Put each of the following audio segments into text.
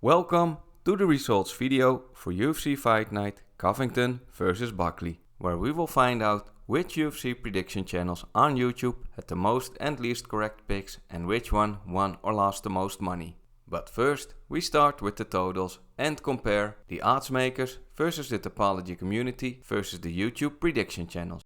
Welcome to the results video for UFC Fight Night Covington vs Buckley, where we will find out which UFC prediction channels on YouTube had the most and least correct picks and which one won or lost the most money. But first, we start with the totals and compare the Oddsmakers versus the Tapology community versus the YouTube prediction channels.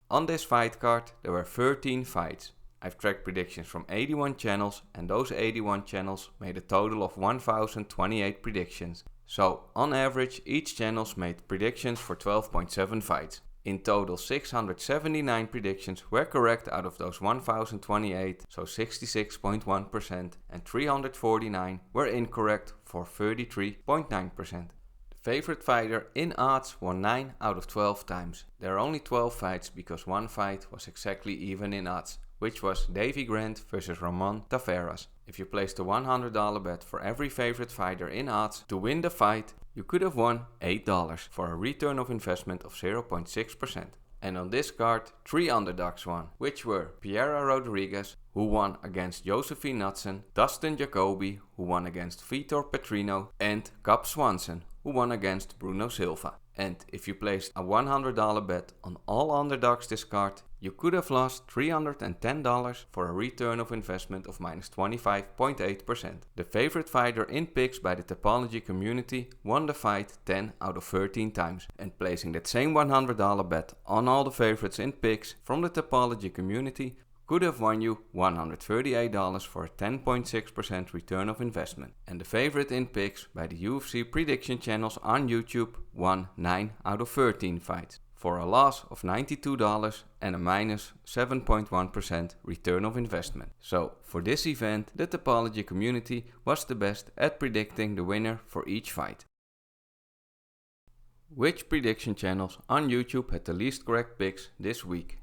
On this fight card, there were 13 fights. I've tracked predictions from 81 channels and those 81 channels made a total of 1028 predictions. So, on average, each channels made predictions for 12.7 fights. In total, 679 predictions were correct out of those 1028, so 66.1%, and 349 were incorrect for 33.9%. The favorite fighter in odds won 9 out of 12 times. There are only 12 fights because one fight was exactly even in odds, which was Davy Grant versus Ramon Taveras. If you placed a $100 bet for every favorite fighter in odds to win the fight, you could have won $8 for a return of investment of 0.6%. And on this card, 3 underdogs won, which were Piera Rodriguez, who won against Josephine Knudsen, Dustin Jacoby, who won against Vitor Petrino, and Cap Swanson, who won against Bruno Silva. And if you placed a $100 bet on all underdogs this card, you could have lost $310 for a return of investment of minus 25.8%. The favorite fighter in picks by the Tapology community won the fight 10 out of 13 times, and placing that same $100 bet on all the favorites in picks from the Tapology community could have won you $138 for a 10.6% return of investment. And the favorite in picks by the UFC Prediction Channels on YouTube won 9 out of 13 fights, for a loss of $92 and a minus 7.1% return of investment. So, for this event, the Tapology community was the best at predicting the winner for each fight. Which prediction channels on YouTube had the least correct picks this week?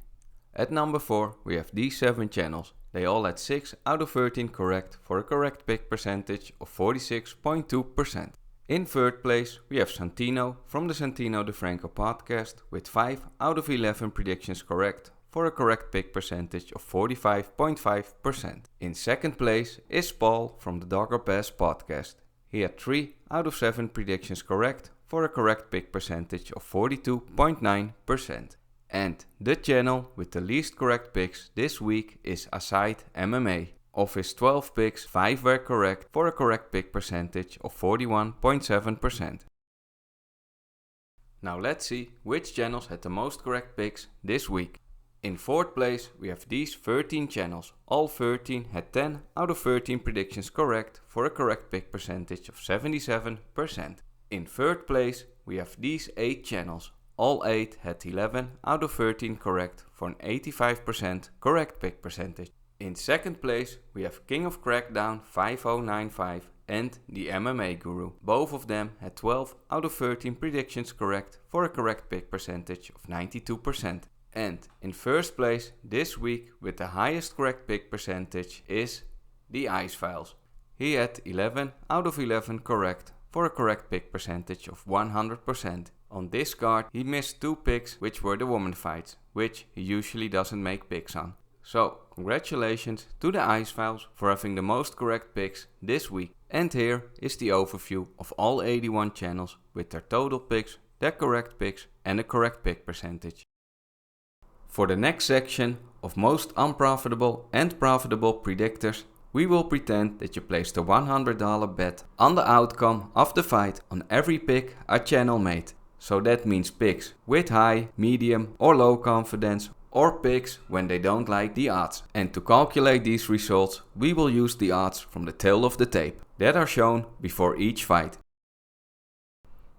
At number 4, we have these 7 channels. They all had 6 out of 13 correct for a correct pick percentage of 46.2%. In third place, we have Santino from the Santino DeFranco podcast with 5 out of 11 predictions correct for a correct pick percentage of 45.5%. In second place is Paul from the Dogger Pass podcast. He had 3 out of 7 predictions correct for a correct pick percentage of 42.9%. And the channel with the least correct picks this week is Aside MMA. Of his 12 picks, 5 were correct for a correct pick percentage of 41.7%. Now let's see which channels had the most correct picks this week. In fourth place, we have these 13 channels. All 13 had 10 out of 13 predictions correct for a correct pick percentage of 77%. In third place, we have these 8 channels. All 8 had 11 out of 13 correct for an 85% correct pick percentage. In second place, we have King of Crackdown 5095 and the MMA GURU. Both of them had 12 out of 13 predictions correct for a correct pick percentage of 92%. And in first place this week with the highest correct pick percentage is the Ice Files. He had 11 out of 11 correct for a correct pick percentage of 100%. On this card, he missed 2 picks, which were the woman fights, which he usually doesn't make picks on. So, congratulations to the Ice Files for having the most correct picks this week. And here is the overview of all 81 channels with their total picks, their correct picks and the correct pick percentage. For the next section of most unprofitable and profitable predictors, we will pretend that you placed a $100 bet on the outcome of the fight on every pick a channel made. So that means picks with high, medium or low confidence, or picks when they don't like the odds. And to calculate these results, we will use the odds from the tail of the tape that are shown before each fight.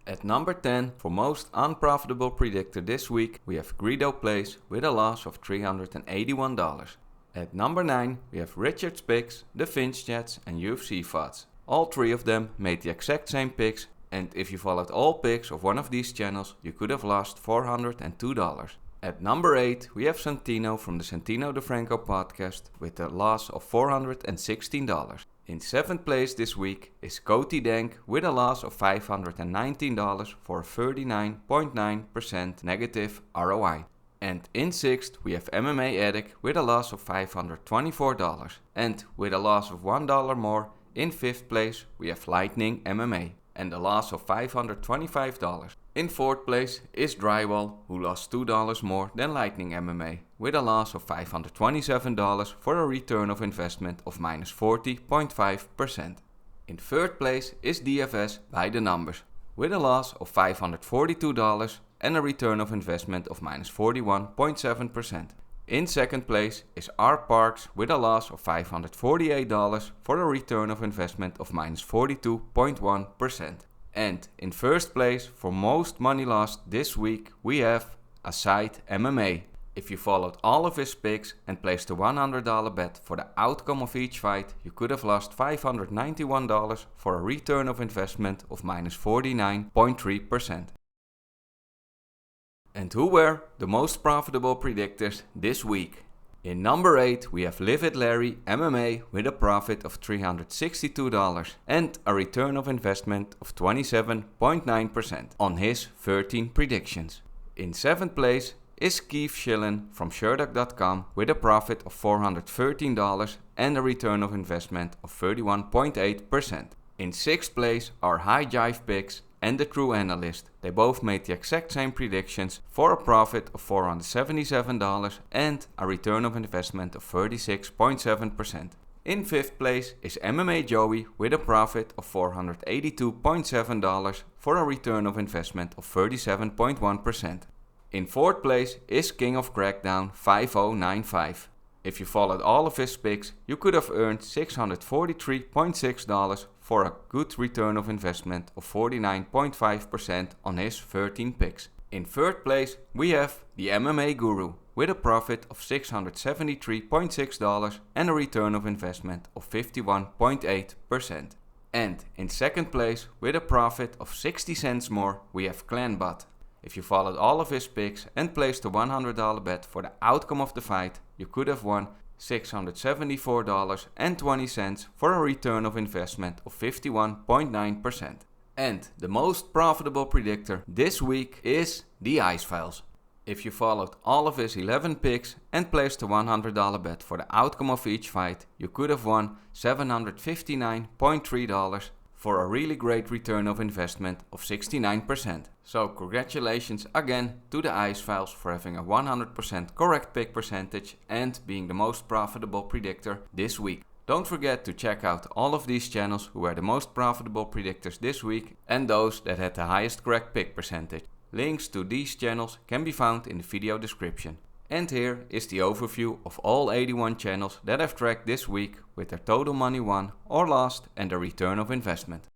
At number 10 for most unprofitable predictor this week, we have Greedo Plays with a loss of $381. At number 9, we have Richard's Picks, the Finch Chats and UFC Thoughts. All 3 of them made the exact same picks, and if you followed all picks of one of these channels, you could have lost $402. At number 8, we have Santino from the Santino DeFranco podcast with a loss of $416. In 7th place this week is Coty Dank with a loss of $519 for a 39.9% negative ROI. And in 6th we have MMA Addict with a loss of $524. And with a loss of $1 more In 5th place we have Lightning MMA and a loss of $525. In 4th place is Drywall, who lost $2 more than Lightning MMA with a loss of $527 for a return of investment of minus 40.5%. In 3rd place is DFS by the numbers with a loss of $542 and a return of investment of minus 41.7%. In 2nd place is R Parks with a loss of $548 for a return of investment of minus 42.1%. And in 1st place for most money lost this week we have Aside MMA. If you followed all of his picks and placed a $100 bet for the outcome of each fight, you could have lost $591 for a return of investment of minus 49.3%. And who were the most profitable predictors this week? In number 8 we have Live It Larry MMA with a profit of $362 and a return of investment of 27.9% on his 13 predictions. In 7th place is Keith Schillen from Sherdock.com with a profit of $413 and a return of investment of 31.8%. In 6th place are High Jive Picks and the True Analyst. They both made the exact same predictions for a profit of $477 and a return of investment of 36.7%. In 5th place is MMA Joey with a profit of $482.7 for a return of investment of 37.1%. In 4th place is King of Crackdown 5095. If you followed all of his picks, you could have earned $643.6 for a good return of investment of 49.5% on his 13 picks. In 3rd place we have the MMA GURU with a profit of $673.6 and a return of investment of 51.8%. And in 2nd place with a profit of 60 cents more we have Clenbat. If you followed all of his picks and placed a $100 bet for the outcome of the fight, you could have won $674.20 for a return of investment of 51.9%. And the most profitable predictor this week is the Ice Files. If you followed all of his 11 picks and placed a $100 bet for the outcome of each fight, you could have won $759.3 for a really great return of investment of 69%. So congratulations again to the Ice Files for having a 100% correct pick percentage and being the most profitable predictor this week. Don't forget to check out all of these channels who were the most profitable predictors this week and those that had the highest correct pick percentage. Links to these channels can be found in the video description. And here is the overview of all 81 channels that I've tracked this week with their total money won or lost and their return of investment.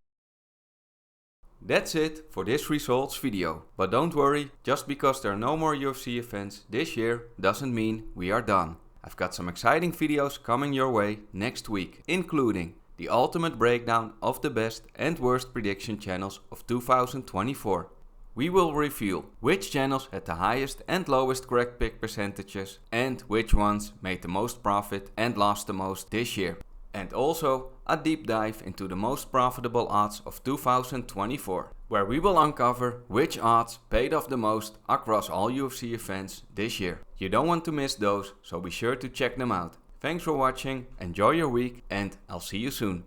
That's it for this results video. But don't worry, just because there are no more UFC events this year doesn't mean we are done. I've got some exciting videos coming your way next week, including the ultimate breakdown of the best and worst prediction channels of 2024. We will reveal which channels had the highest and lowest correct pick percentages and which ones made the most profit and lost the most this year. And also a deep dive into the most profitable odds of 2024, where we will uncover which odds paid off the most across all UFC events this year. You don't want to miss those, so be sure to check them out. Thanks for watching, enjoy your week, and I'll see you soon.